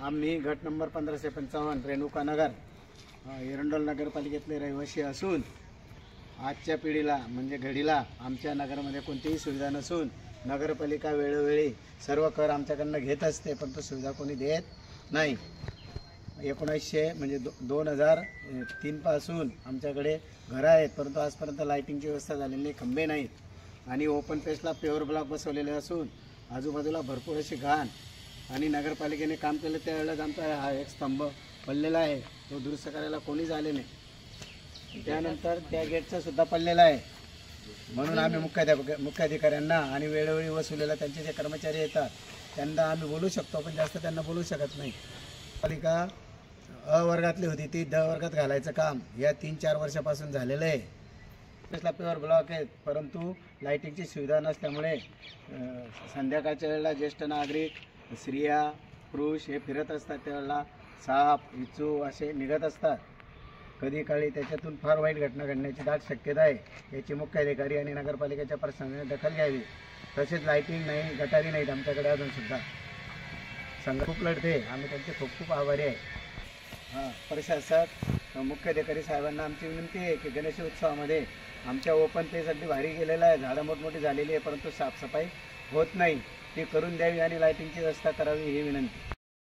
आम्ही गट नंबर 1555 रेणुका नगर एरंडोल नगरपालिकेतले रहिवासी असून आजच्या पिढीला म्हणजे घडीला आमच्या नगरमध्ये कोणतीही सुविधा नसून नगरपालिका वेळोवेळी सर्व कर आमच्याकडनं घेत असते, पण तो सुविधा कोणी देत नाही. 1900 म्हणजे 2003 पासून आमच्याकडे घरं आहेत, परंतु आजपर्यंत लाईटिंगची व्यवस्था झालेली नाही, खंबे नाहीत आणि ओपन पेसला पेवर ब्लॉक बसवलेले असून आजूबाजूला भरपूर अशी घाण आणि नगरपालिकेने काम केलं त्यावेळेलाच आमचा हा एक स्तंभ पडलेला आहे, तो दुरुस्त करायला कोणीच आले नाही. त्यानंतर त्या गेटचा सुद्धा पडलेला आहे, म्हणून आम्ही मुख्याधिकाऱ्यांना आणि वेळोवेळी वसुलीला त्यांचे जे कर्मचारी येतात त्यांना आम्ही बोलू शकतो, पण जास्त त्यांना बोलू शकत नाही. पालिका अ वर्गातली होती ती द वर्गात घालायचं काम या 3-4 वर्षापासून झालेलं आहे. त्याला पेवर ब्लॉक आहेत, परंतु लाईटिंगची सुविधा नसल्यामुळे संध्याकाळच्या वेळेला ज्येष्ठ नागरिक, स्त्रिया, पुरुष हे फिरत असतात, त्यावेळेला साप, विचू असे निघत असतात. कधी काळी त्याच्यातून फार वाईट घटना घडण्याची दाट शक्यता आहे. याची मुख्याधिकारी आणि नगरपालिकेच्या प्रशासनाने दखल घ्यावी. तसेच लाईटिंग नाही, गटारी नाहीत आमच्याकडे अजूनसुद्धा. संघ खूप लढते, आम्ही त्यांचे खूप खूप आभारी आहे. प्रशासक मुख्याधिकारी साहेबांना आमची विनंती आहे की गणेश उत्सवामध्ये आमच्या ओपन पेस अगदी भारी गेलेला आहे, झाडं मोठमोठी झालेली आहे, परंतु साफसफाई होत नाही, ती करून द्यावी आणि लाईटिंगची व्यवस्था करावी ही विनंती.